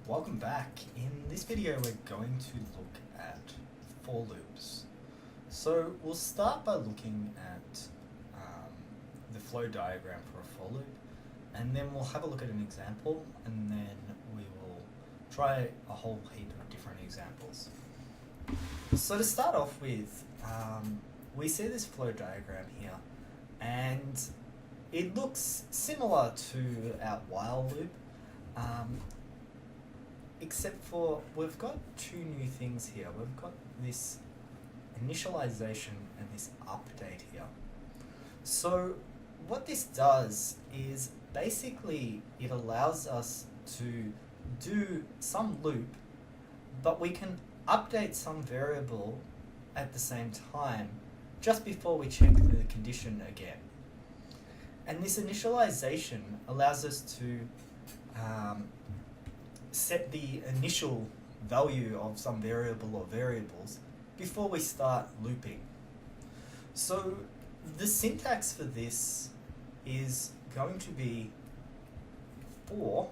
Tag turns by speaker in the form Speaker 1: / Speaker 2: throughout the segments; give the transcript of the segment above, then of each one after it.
Speaker 1: Welcome back. In this video we're going to look at for loops. So we'll start by looking at the flow diagram for a for loop, and then we'll have a look at an example, and then we will try a whole heap of different examples. So to start off with, we see this flow diagram here, and it looks similar to our while loop, except for we've got two new things here. We've got this initialization and this update here. So what this does is basically it allows us to do some loop, but we can update some variable at the same time just before we check the condition again. And this initialization allows us to set the initial value of some variable or variables before we start looping. So the syntax for this is going to be for,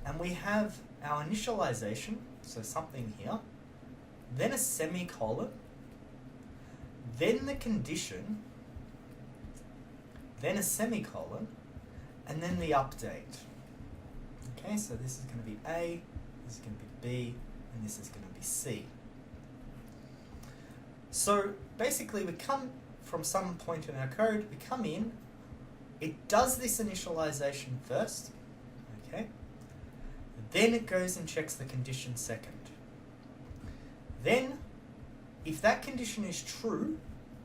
Speaker 1: and we have our initialization, so something here, then a semicolon, then the condition, then a semicolon, and then the update. Okay, so this is going to be A, this is going to be B, and this is going to be C. So basically we come from some point in our code, we come in, it does this initialization first, okay, then it goes and checks the condition second. Then, if that condition is true,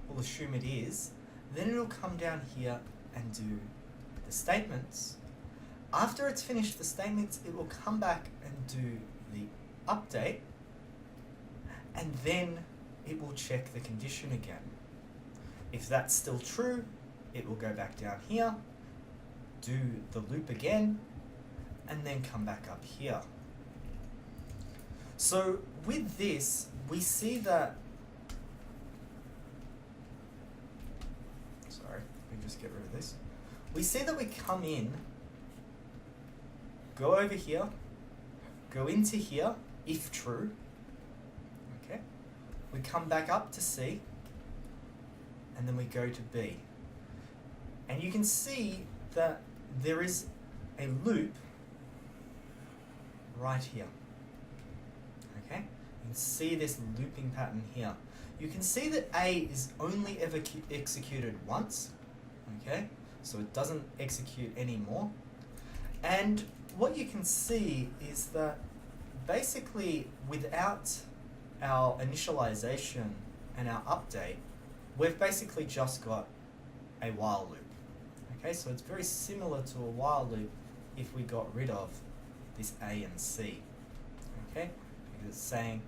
Speaker 1: we'll assume it is, then it'll come down here and do the statements. After it's finished the statements, it will come back and do the update, and then it will check the condition again. If that's still true, it will go back down here, do the loop again, and then come back up here. So with this, we see that, sorry, let me just get rid of this. We see that we come in, go over here, go into here, if true, okay? We come back up to C, and then we go to B. And you can see that there is a loop right here, okay? You can see this looping pattern here. You can see that A is only ever executed once, okay? So it doesn't execute anymore. And what you can see is that basically without our initialization and our update, we've basically just got a while loop. Okay, so it's very similar to a while loop if we got rid of this A and C. Okay, because it's saying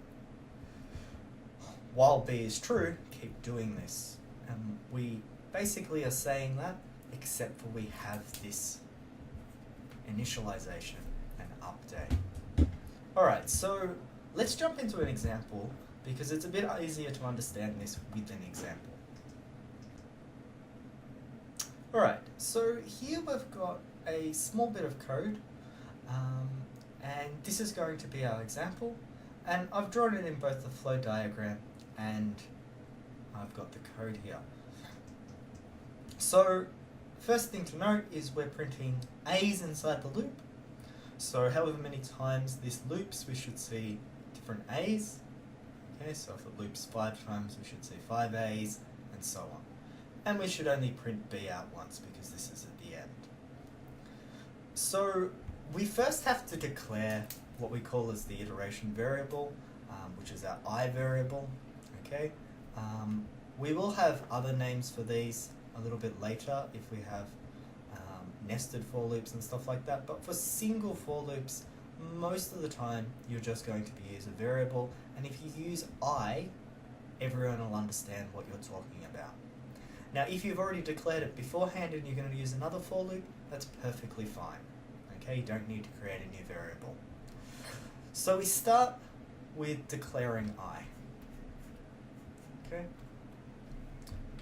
Speaker 1: while B is true, keep doing this. And we basically are saying that, except for we have this initialization and update. Alright, so let's jump into an example because it's a bit easier to understand this with an example. Alright, so here we've got a small bit of code, and this is going to be our example, and I've drawn it in both the flow diagram and I've got the code here. So first thing to note is we're printing A's inside the loop. So however many times this loops, we should see different A's. Okay, so if it loops 5 times, we should see 5 A's, and so on. And we should only print B out once because this is at the end. So we first have to declare what we call as the iteration variable, which is our I variable. Okay, we will have other names for these a little bit later if we have nested for loops and stuff like that, but for single for loops, most of the time you're just going to use a variable, and if you use I, everyone will understand what you're talking about. Now if you've already declared it beforehand and you're going to use another for loop, that's perfectly fine. Okay, you don't need to create a new variable. So we start with declaring I. Okay,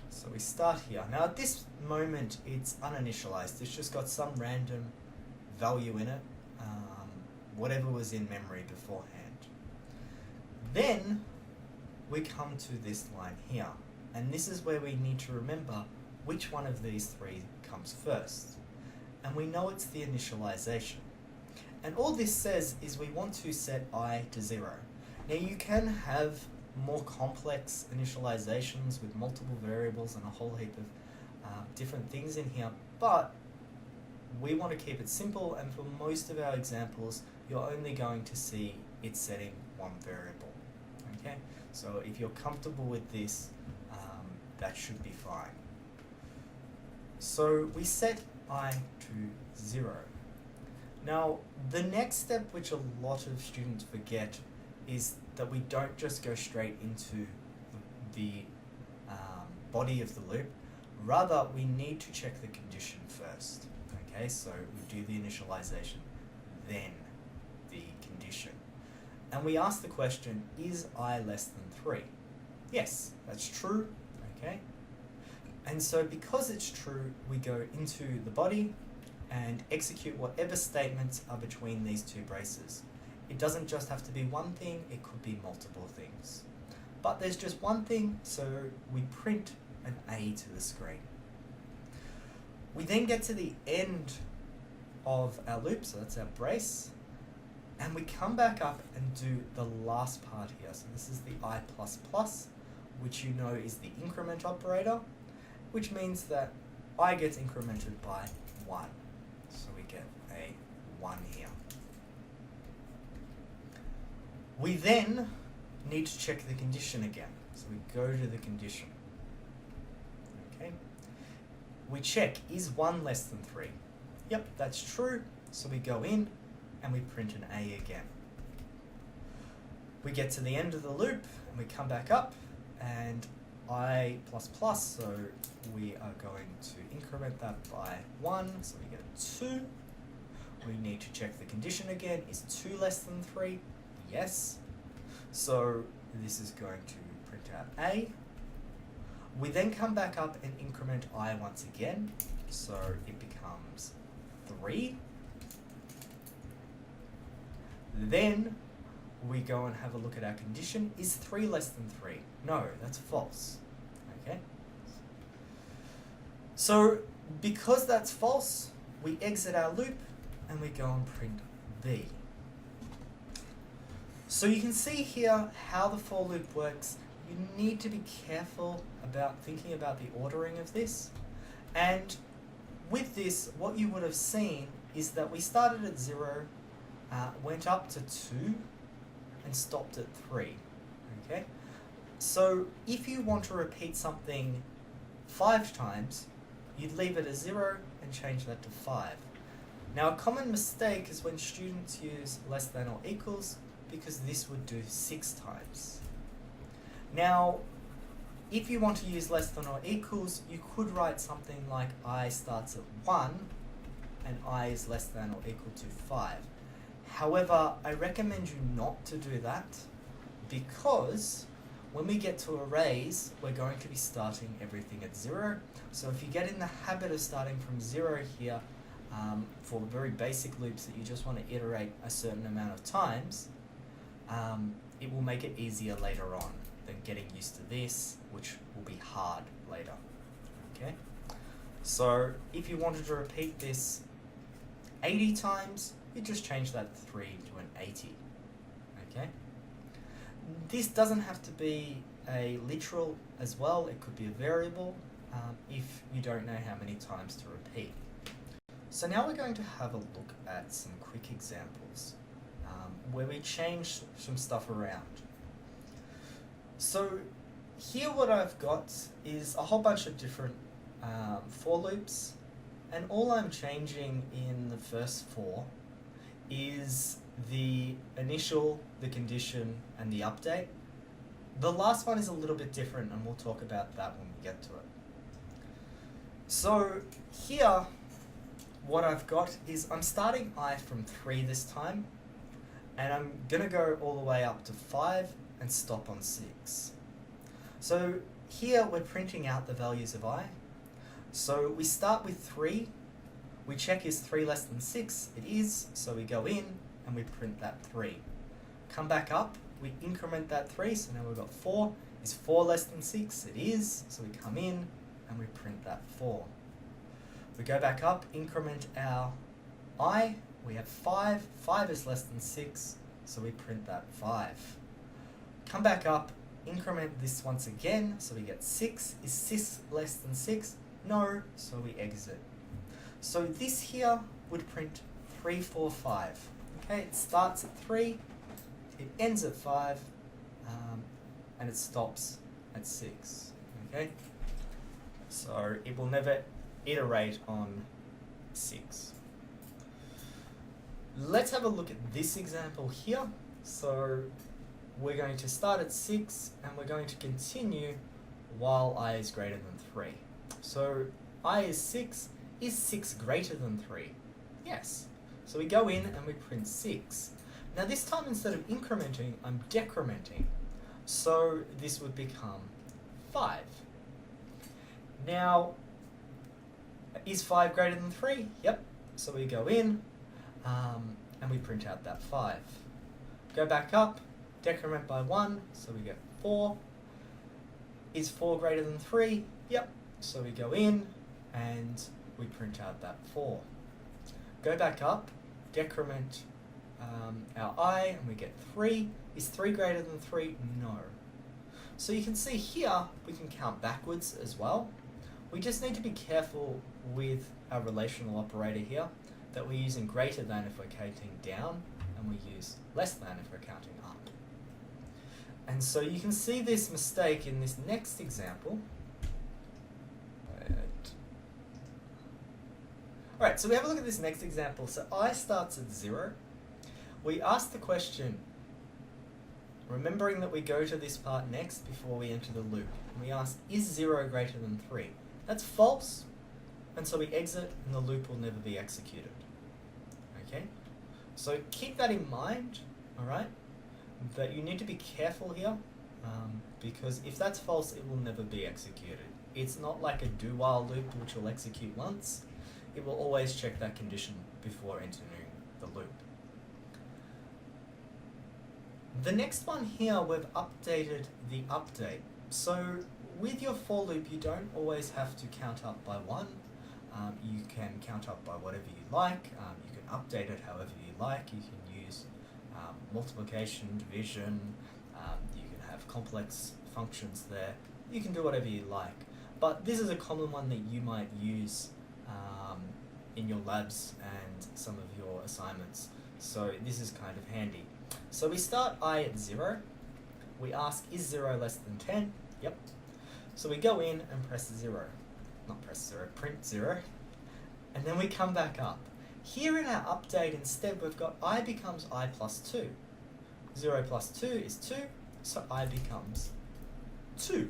Speaker 1: so we start here. Now at this moment it's uninitialized, it's just got some random value in it, whatever was in memory beforehand. Then we come to this line here, and this is where we need to remember which one of these three comes first. And we know it's the initialization. And all this says is we want to set I to 0. Now you can have more complex initializations with multiple variables and a whole heap of different things in here, but we want to keep it simple, and for most of our examples you're only going to see it setting one variable. Okay, so if you're comfortable with this, that should be fine. So we set I to 0. Now the next step, which a lot of students forget, is that we don't just go straight into the body of the loop. Rather, we need to check the condition first. Okay, so we do the initialization, then the condition. And we ask the question, is I less than 3? Yes, that's true. Okay, and so because it's true, we go into the body and execute whatever statements are between these two braces. It doesn't just have to be one thing, it could be multiple things. But there's just one thing, so we print an A to the screen. We then get to the end of our loop, so that's our brace, and we come back up and do the last part here. So this is the I++, which you know is the increment operator, which means that I gets incremented by 1. So we get a 1 here. We then need to check the condition again. So we go to the condition. Okay. We check, is 1 less than 3? Yep, that's true. So we go in and we print an A again. We get to the end of the loop and we come back up and I++, so we are going to increment that by 1, so we get a 2. We need to check the condition again. Is 2 less than 3? Yes. So this is going to print out A. We then come back up and increment I once again, so it becomes 3. Then we go and have a look at our condition. Is 3 less than 3? No, that's false. Okay. So because that's false, we exit our loop and we go and print B. So you can see here how the for loop works. You need to be careful about thinking about the ordering of this. And with this, what you would have seen is that we started at 0, went up to 2, and stopped at 3. Okay? So if you want to repeat something 5 times, you'd leave it at 0 and change that to 5. Now a common mistake is when students use less than or equals, because this would do 6 times. Now, if you want to use less than or equals, you could write something like I starts at 1 and I is less than or equal to 5. However, I recommend you not to do that, because when we get to arrays, we're going to be starting everything at 0. So if you get in the habit of starting from 0 here, for very basic loops that you just want to iterate a certain amount of times, it will make it easier later on than getting used to this, which will be hard later. Okay? So if you wanted to repeat this 80 times, you just change that 3 to an 80. Okay? This doesn't have to be a literal as well, it could be a variable if you don't know how many times to repeat. So now we're going to have a look at some quick examples where we change some stuff around. So here what I've got is a whole bunch of different for loops, and all I'm changing in the first 4 is the initial, the condition, and the update. The last one is a little bit different, and we'll talk about that when we get to it. So here, what I've got is I'm starting I from 3 this time, and I'm going to go all the way up to 5 and stop on 6. So here we're printing out the values of I. So we start with 3, We check is 3 less than 6, it is, so we go in and we print that 3. Come back up, we increment that 3, so now we've got 4. Is 4 less than 6? It is, so we come in and we print that 4. We go back up, increment our I, we have 5. 5 is less than 6, so we print that 5. Come back up, increment this once again, so we get 6. Is 6 less than 6? No, so we exit. So this here would print 3, 4, 5. Okay, it starts at 3, it ends at 5, and it stops at 6. Okay, so it will never iterate on 6. Let's have a look at this example here. So we're going to start at 6 and we're going to continue while I is greater than 3. So I is 6. Is 6 greater than 3? Yes. So we go in and we print 6. Now this time instead of incrementing, I'm decrementing. So this would become 5. Now, is 5 greater than 3? Yep. So we go in and we print out that 5. Go back up, decrement by 1, so we get 4. Is 4 greater than 3? Yep. So we go in and we print out that 4. Go back up, decrement our I, and we get 3. Is 3 greater than 3? No. So you can see here, we can count backwards as well. We just need to be careful with our relational operator here, that we're using greater than if we're counting down, and we use less than if we're counting up. And so you can see this mistake in this next example. Alright, so we have a look at this next example. So I starts at 0. We ask the question, remembering that we go to this part next before we enter the loop. And we ask, is 0 greater than 3? That's false, and so we exit and the loop will never be executed. Okay? So keep that in mind, alright? That you need to be careful here, because if that's false, it will never be executed. It's not like a do-while loop which will execute once. It will always check that condition before entering the loop. The next one here, we've updated the update. So with your for loop, you don't always have to count up by 1. You can count up by whatever you like. You can update it however you like. You can use multiplication, division. You can have complex functions there. You can do whatever you like. But this is a common one that you might use in your labs and some of your assignments. So this is kind of handy. So we start I at 0. We ask, is 0 less than 10? Yep. So we go in and press 0. Not press 0, print 0. And then we come back up. Here in our update, instead, we've got I becomes I plus 2. 0 plus 2 is 2, so I becomes 2.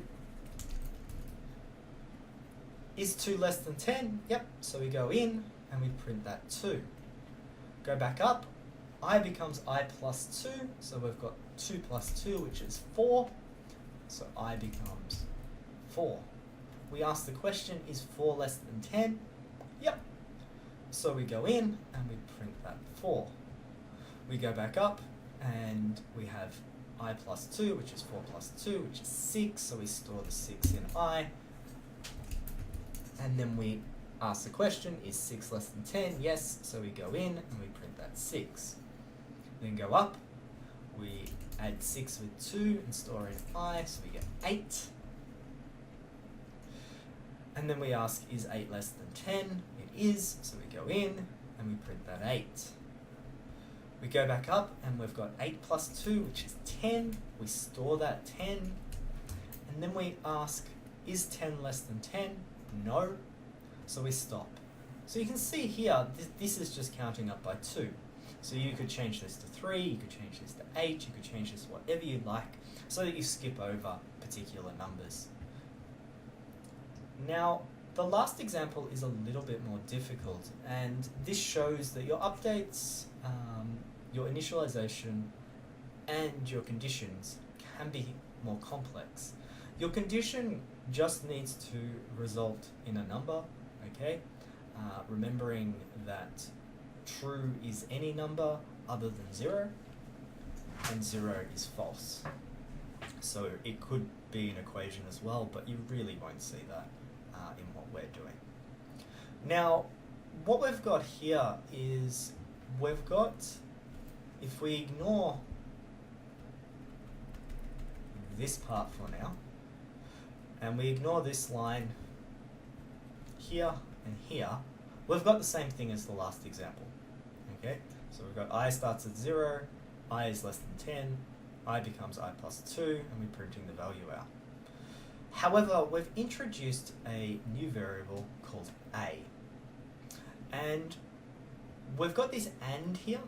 Speaker 1: Is 2 less than 10? Yep. So we go in and we print that 2. Go back up. I becomes I plus 2, so we've got 2 plus 2, which is 4. So I becomes 4. We ask the question, is 4 less than 10? Yep. So we go in and we print that 4. We go back up and we have I plus 2, which is 4 plus 2, which is 6. So we store the 6 in I. And then we ask the question, is 6 less than 10? Yes. So we go in and we print that 6. Then go up. We add 6 with 2 and store in I, so we get 8. And then we ask, is 8 less than 10? It is, so we go in and we print that 8. We go back up and we've got 8 plus 2, which is 10. We store that 10. And then we ask, is 10 less than 10? No. So we stop. So you can see here, this is just counting up by 2. So you could change this to 3, you could change this to 8, you could change this to whatever you like, so that you skip over particular numbers. Now, the last example is a little bit more difficult, and this shows that your updates, your initialization, and your conditions can be more complex. Your condition just needs to result in a number, okay? remembering that true is any number other than 0, and 0 is false. So it could be an equation as well, but you really won't see that in what we're doing. Now, what we've got here is we've got, if we ignore this part for now, and we ignore this line here and here, we've got the same thing as the last example. Okay, so we've got I starts at 0, I is less than 10, I becomes I plus 2, and we're printing the value out. However, we've introduced a new variable called a, and we've got this and here,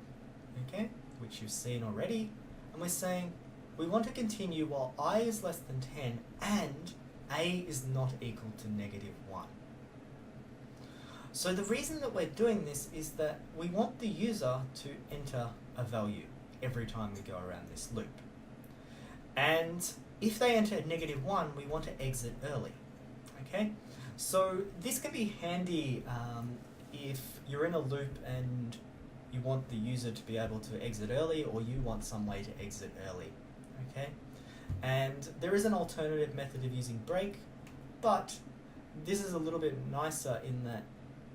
Speaker 1: okay, which you've seen already, and we're saying we want to continue while I is less than 10 and a is not equal to -1. So the reason that we're doing this is that we want the user to enter a value every time we go around this loop. And if they enter -1, we want to exit early. Okay? So this can be handy if you're in a loop and you want the user to be able to exit early, or you want some way to exit early. Okay? And there is an alternative method of using break, but this is a little bit nicer in that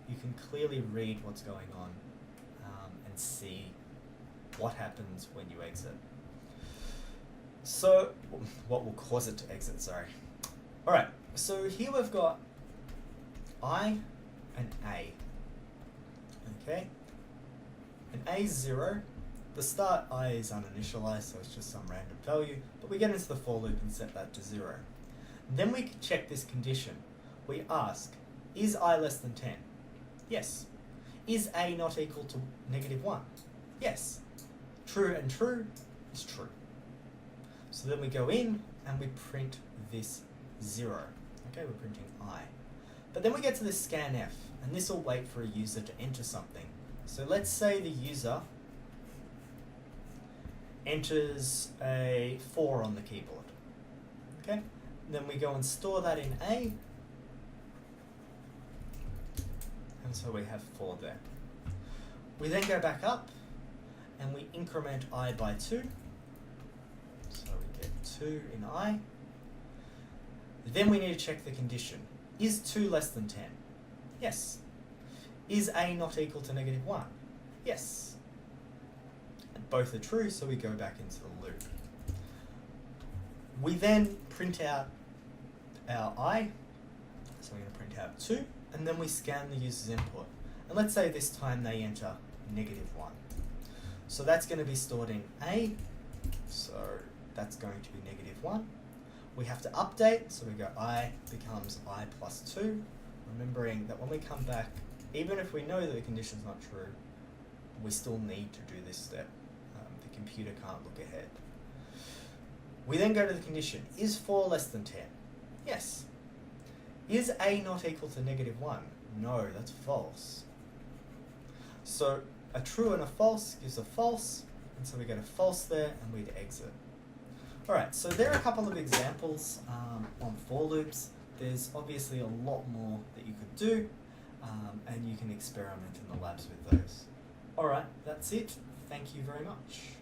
Speaker 1: you can clearly read what's going on and see what happens when you exit. So, what will cause it to exit, sorry. Alright, so here we've got I and A. Okay? And A is 0. The start I is uninitialized, so it's just some random value, but we get into the for loop and set that to 0. Then we can check this condition. We ask, is I less than 10? Yes. Is A not equal to -1? Yes. True and true is true. So then we go in and we print this 0. Okay, we're printing I. But then we get to this scanf, and this will wait for a user to enter something. So let's say the user enters a 4 on the keyboard. Okay? Then we go and store that in A. And so we have 4 there. We then go back up and we increment I by 2. So we get 2 in I. Then we need to check the condition. Is 2 less than 10? Yes. Is A not equal to -1? Yes. And both are true, so we go back into the loop. We then print out our I. So we're going to print out 2, and then we scan the user's input. And let's say this time they enter -1. So that's going to be stored in A. So that's going to be -1. We have to update, so we go I becomes I plus 2, remembering that when we come back, even if we know that the condition's not true, we still need to do this step. The computer can't look ahead. We then go to the condition. Is 4 less than 10? Yes. Is A not equal to -1? No, that's false. So a true and a false gives a false, and so we get a false there, and we'd exit. Alright, so there are a couple of examples on for loops. There's obviously a lot more that you could do, and you can experiment in the labs with those. Alright, that's it. Thank you very much.